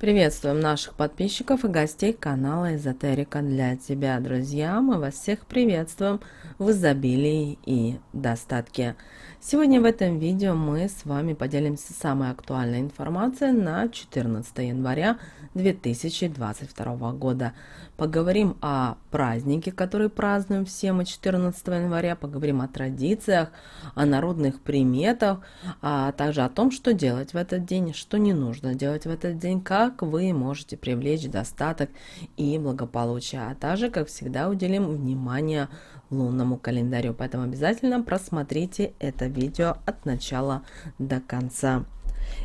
Приветствуем наших подписчиков и гостей канала Эзотерика для тебя, друзья. Мы вас всех приветствуем в изобилии и достатке. Сегодня в этом видео мы с вами поделимся самой актуальной информацией на 14 января 2022 года. Поговорим о празднике, который празднуем все мы 14 января, поговорим о традициях, о народных приметах, а также о том, что делать в этот день, что не нужно делать в этот день, как вы можете привлечь достаток и благополучие, а также, как всегда, уделим внимание лунному календарю. Поэтому обязательно просмотрите это видео от начала до конца.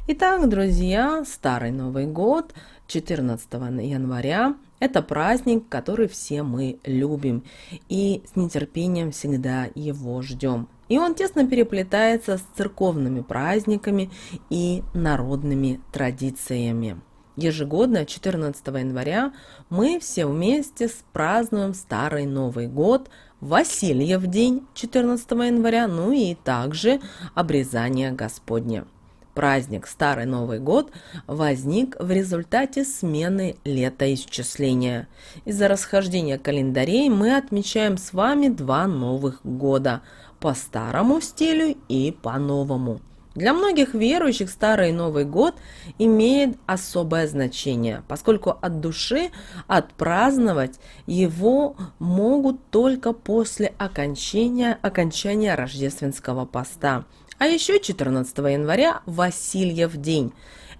Итак, друзья, Старый Новый год 14 января – это праздник, который все мы любим и с нетерпением всегда его ждем. И он тесно переплетается с церковными праздниками и народными традициями. Ежегодно 14 января мы все вместе празднуем Старый Новый год, Васильев день 14 января, ну и также обрезание Господне. Праздник Старый Новый год возник в результате смены летоисчисления. Из-за расхождения календарей мы отмечаем с вами два новых года – по старому стилю и по новому. Для многих верующих Старый Новый год имеет особое значение, поскольку от души отпраздновать его могут только после окончания рождественского поста. А еще 14 января – Васильев день.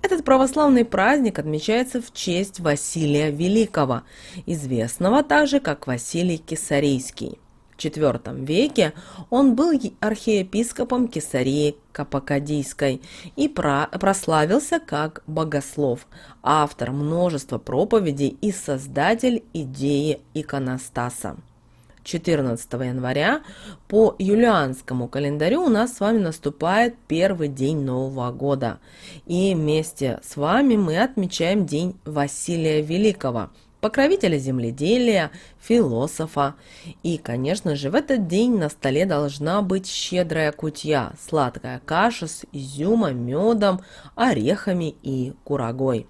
Этот православный праздник отмечается в честь Василия Великого, известного также как Василий Кесарийский. В IV веке он был архиепископом Кесарии Каппадокийской и прославился как богослов, автор множества проповедей и создатель идеи иконостаса. 14 января по юлианскому календарю у нас с вами наступает первый день Нового года. И вместе с вами мы отмечаем День Василия Великого, покровителя земледелия, философа. И, конечно же, в этот день на столе должна быть щедрая кутья, сладкая каша с изюмом, медом, орехами и курагой.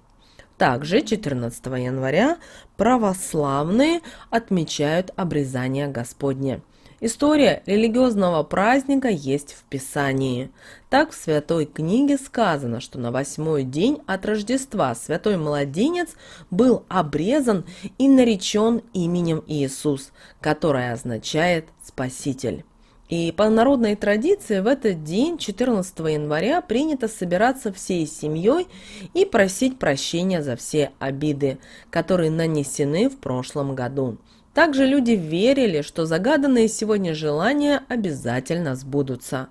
Также 14 января православные отмечают обрезание Господне. История религиозного праздника есть в Писании. Так в Святой книге сказано, что на 8-й день от Рождества святой младенец был обрезан и наречен именем Иисус, которое означает «Спаситель». И по народной традиции в этот день, 14 января, принято собираться всей семьей и просить прощения за все обиды, которые нанесены в прошлом году. Также люди верили, что загаданные сегодня желания обязательно сбудутся.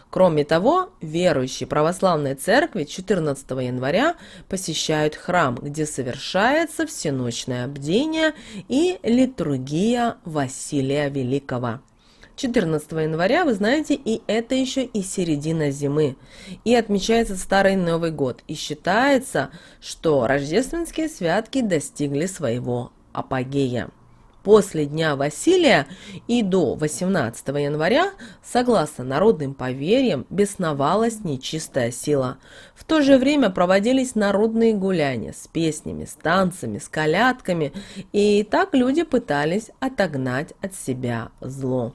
Кроме того, верующие православной церкви 14 января посещают храм, где совершается всеночное бдение и литургия Василия Великого. 14 января, вы знаете, и это еще и середина зимы, и отмечается Старый Новый год, и считается, что рождественские святки достигли своего апогея. После Дня Василия и до 18 января, согласно народным поверьям, бесновалась нечистая сила. В то же время проводились народные гуляния с песнями, с танцами, с колядками, и так люди пытались отогнать от себя зло.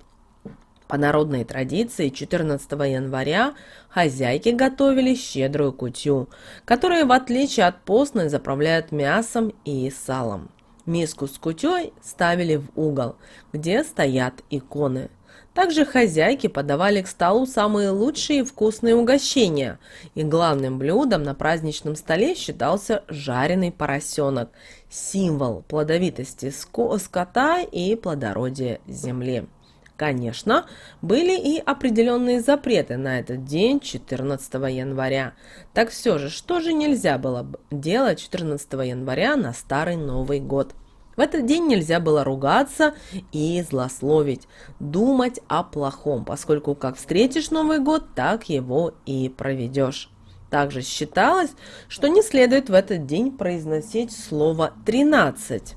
По народной традиции 14 января хозяйки готовили щедрую кутью, которую в отличие от постной заправляют мясом и салом. Миску с кутей ставили в угол, где стоят иконы. Также хозяйки подавали к столу самые лучшие и вкусные угощения, и главным блюдом на праздничном столе считался жареный поросенок, символ плодовитости скота и плодородия земли. Конечно, были и определенные запреты на этот день 14 января. Так все же, что же нельзя было делать 14 января на Старый Новый год? В этот день нельзя было ругаться и злословить, думать о плохом, поскольку как встретишь Новый год, так его и проведешь. Также считалось, что не следует в этот день произносить слово «13».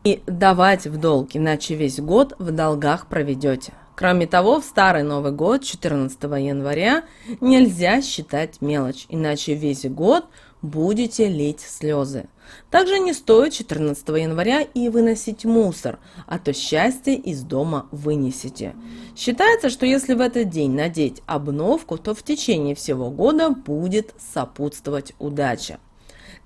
И давать в долг, иначе весь год в долгах проведете. Кроме того, в Старый Новый год 14 января нельзя считать мелочь, иначе весь год будете лить слезы. Также не стоит 14 января и выносить мусор, а то счастье из дома вынесете. Считается, что если в этот день надеть обновку, то в течение всего года будет сопутствовать удача.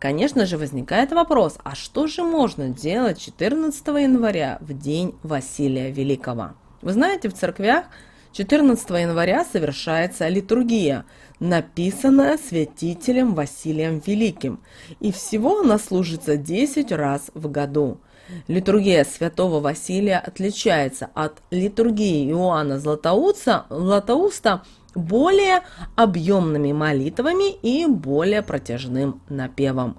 Конечно же, возникает вопрос, а что же можно делать 14 января в день Василия Великого? Вы знаете, в церквях 14 января совершается литургия, написанная святителем Василием Великим, и всего она служится 10 раз в году. Литургия святого Василия отличается от литургии Иоанна Златоуста более объемными молитвами и более протяжным напевом.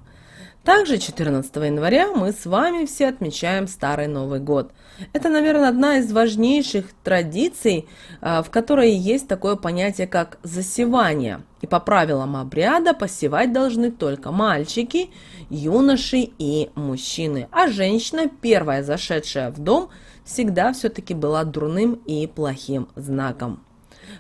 Также 14 января мы с вами все отмечаем Старый Новый год. Это, наверное, одна из важнейших традиций, в которой есть такое понятие, как засевание. И по правилам обряда посевать должны только мальчики, юноши и мужчины. А женщина, первая зашедшая в дом, всегда все-таки была дурным и плохим знаком.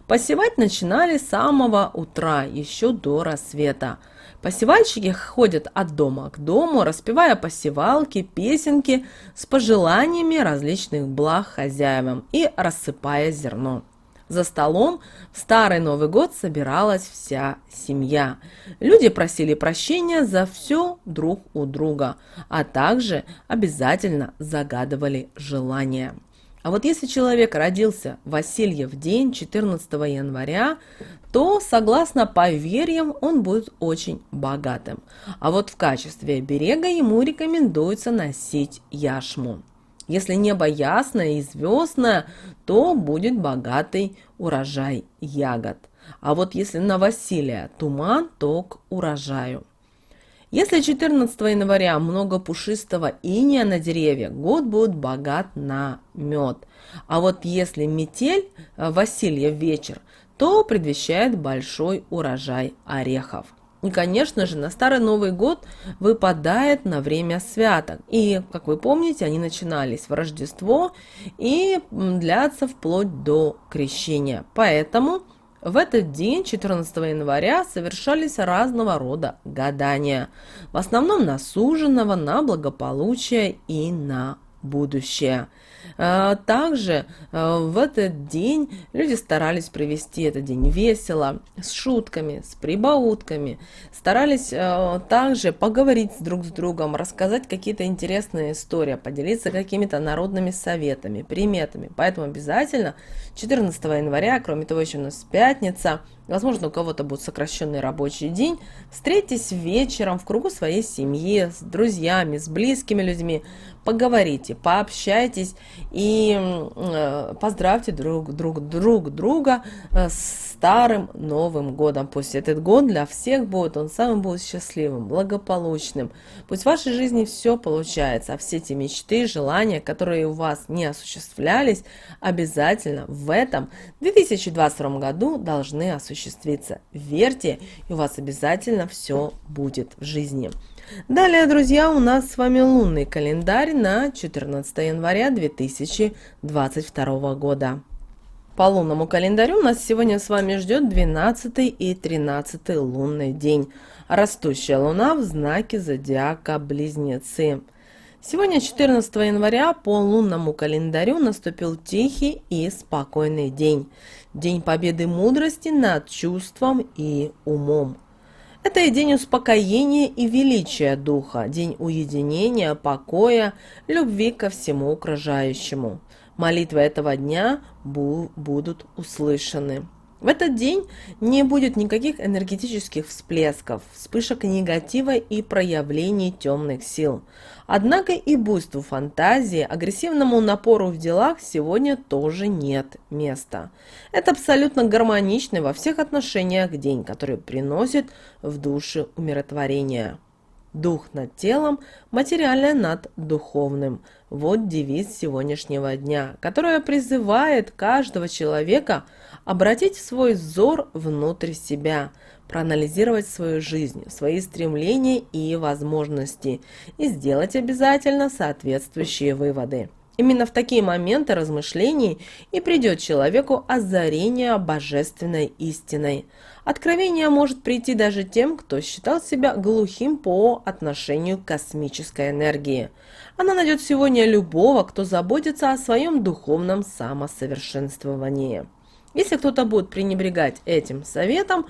Посевать начинали с самого утра, еще до рассвета. Посевальщики ходят от дома к дому, распевая посевалки, песенки с пожеланиями различных благ хозяевам и рассыпая зерно. За столом в Старый Новый год собиралась вся семья. Люди просили прощения за все друг у друга, а также обязательно загадывали желания. А вот если человек родился в Васильев день 14 января, то, согласно поверьям, он будет очень богатым. А вот в качестве оберега ему рекомендуется носить яшму. Если небо ясное и звездное, то будет богатый урожай ягод. А вот если на Василия туман, то к урожаю. Если 14 января много пушистого инея на деревьях, год будет богат на мед. А вот если метель, Васильев вечер, то предвещает большой урожай орехов. И, конечно же, на Старый Новый год выпадает на время святок. И, как вы помните, они начинались в Рождество и длятся вплоть до Крещения. Поэтому в этот день, 14 января, совершались разного рода гадания. В основном на суженого, на благополучие и на будущее. Также в этот день люди старались провести этот день весело, с шутками, с прибаутками, старались также поговорить друг с другом, рассказать какие-то интересные истории, поделиться какими-то народными советами, приметами. Поэтому обязательно 14 января, кроме того, еще у нас пятница, возможно, у кого-то будет сокращенный рабочий день, встретитесь вечером в кругу своей семьи, с друзьями, с близкими людьми, поговорите, пообщайтесь и поздравьте друг друга с Старым Новым годом. Пусть этот год для всех будет, он самым будет счастливым, благополучным. Пусть в вашей жизни все получается, а все эти мечты, желания, которые у вас не осуществлялись, обязательно в этом 2022 году должны осуществиться. Верьте, и у вас обязательно все будет в жизни. Далее, друзья, у нас с вами лунный календарь на 14 января 2022 года. По лунному календарю нас сегодня с вами ждет 12 и 13 лунный день. Растущая луна в знаке зодиака Близнецы. Сегодня, 14 января, по лунному календарю наступил тихий и спокойный день. День победы мудрости над чувством и умом. Это и день успокоения и величия духа, день уединения, покоя, любви ко всему окружающему. Молитвы этого дня будут услышаны. В этот день не будет никаких энергетических всплесков, вспышек негатива и проявлений темных сил. Однако и буйству фантазии, агрессивному напору в делах сегодня тоже нет места. Это абсолютно гармоничный во всех отношениях день, который приносит в душе умиротворение. Дух над телом, материальное над духовным. Вот девиз сегодняшнего дня, который призывает каждого человека обратить свой взор внутрь себя, проанализировать свою жизнь, свои стремления и возможности и сделать обязательно соответствующие выводы. Именно в такие моменты размышлений и придет человеку озарение божественной истиной. Откровение может прийти даже тем, кто считал себя глухим по отношению к космической энергии. Она найдет сегодня любого, кто заботится о своем духовном самосовершенствовании. Если кто-то будет пренебрегать этим советом,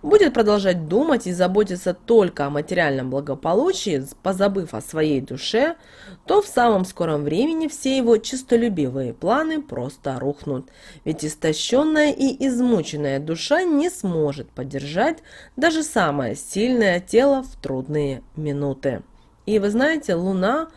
будет продолжать думать и заботиться только о материальном благополучии, позабыв о своей душе, то в самом скором времени все его честолюбивые планы просто рухнут. Ведь истощенная и измученная душа не сможет поддержать даже самое сильное тело в трудные минуты. И вы знаете, Луна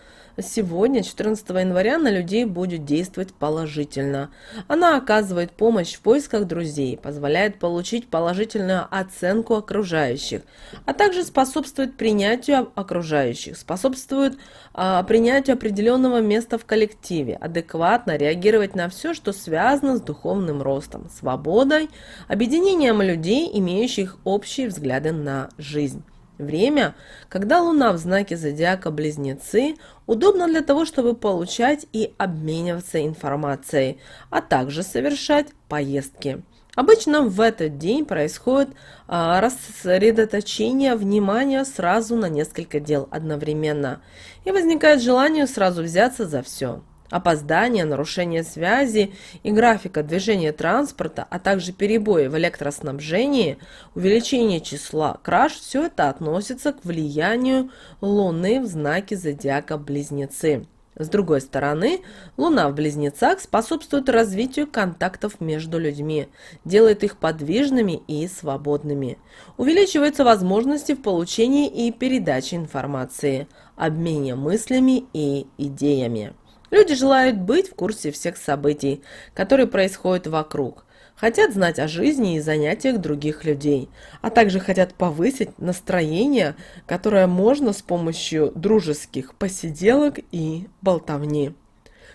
сегодня, 14 января, на людей будет действовать положительно. Она оказывает помощь в поисках друзей, позволяет получить положительную оценку окружающих, а также способствует принятию окружающих, способствует принятию определенного места в коллективе, адекватно реагировать на все, что связано с духовным ростом, свободой, объединением людей, имеющих общие взгляды на жизнь. Время, когда Луна в знаке зодиака Близнецы, удобно для того, чтобы получать и обмениваться информацией, а также совершать поездки. Обычно в этот день происходит рассредоточение внимания сразу на несколько дел одновременно, и возникает желание сразу взяться за все. Опоздание, нарушение связи и графика движения транспорта, а также перебои в электроснабжении, увеличение числа краж – все это относится к влиянию Луны в знаке зодиака Близнецы. С другой стороны, Луна в Близнецах способствует развитию контактов между людьми, делает их подвижными и свободными. Увеличиваются возможности в получении и передаче информации, обмене мыслями и идеями. Люди желают быть в курсе всех событий, которые происходят вокруг, хотят знать о жизни и занятиях других людей, а также хотят повысить настроение, которое можно с помощью дружеских посиделок и болтовни.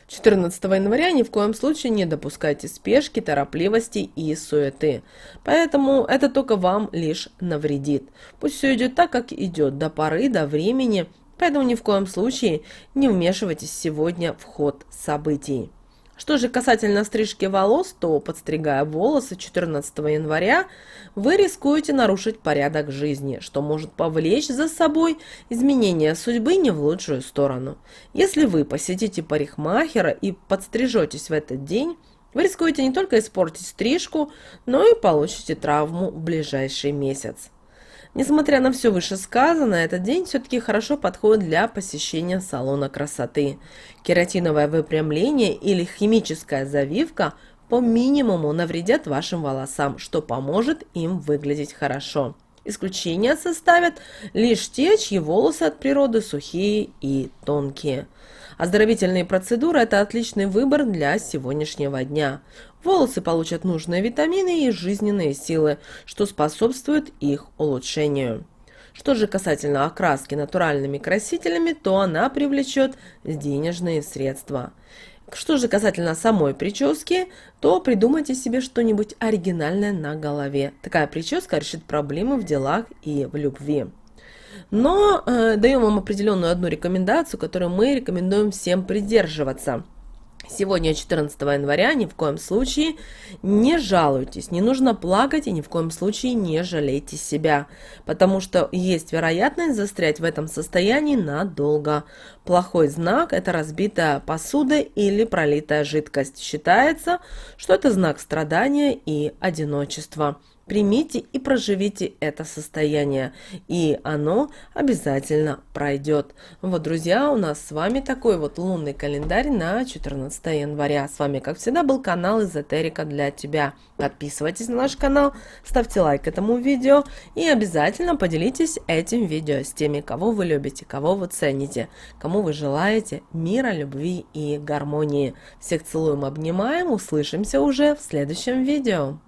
14 января ни в коем случае не допускайте спешки, торопливости и суеты, поэтому это только вам лишь навредит. Пусть все идет так, как идет, до поры, до времени. Поэтому ни в коем случае не вмешивайтесь сегодня в ход событий. Что же касательно стрижки волос, то, подстригая волосы 14 января, вы рискуете нарушить порядок жизни, что может повлечь за собой изменение судьбы не в лучшую сторону. Если вы посетите парикмахера и подстрижетесь в этот день, вы рискуете не только испортить стрижку, но и получите травму в ближайший месяц. Несмотря на все вышесказанное, этот день все-таки хорошо подходит для посещения салона красоты. Кератиновое выпрямление или химическая завивка по минимуму навредят вашим волосам, что поможет им выглядеть хорошо. Исключение составят лишь те, чьи волосы от природы сухие и тонкие. Оздоровительные процедуры – это отличный выбор для сегодняшнего дня. Волосы получат нужные витамины и жизненные силы, что способствует их улучшению. Что же касательно окраски натуральными красителями, то она привлечет денежные средства. Что же касательно самой прически, то придумайте себе что-нибудь оригинальное на голове. Такая прическа решит проблемы в делах и в любви. Но даем вам определенную одну рекомендацию, которую мы рекомендуем всем придерживаться. Сегодня, 14 января, ни в коем случае не жалуйтесь, не нужно плакать и ни в коем случае не жалейте себя, потому что есть вероятность застрять в этом состоянии надолго. Плохой знак – это разбитая посуда или пролитая жидкость. Считается, что это знак страдания и одиночества. Примите и проживите это состояние, и оно обязательно пройдет. Вот, друзья, у нас с вами такой вот лунный календарь на 14 января. С вами, как всегда, был канал Эзотерика для тебя. Подписывайтесь на наш канал, ставьте лайк этому видео и обязательно поделитесь этим видео с теми, кого вы любите, кого вы цените, кому вы желаете мира, любви и гармонии. Всех целуем, обнимаем, услышимся уже в следующем видео.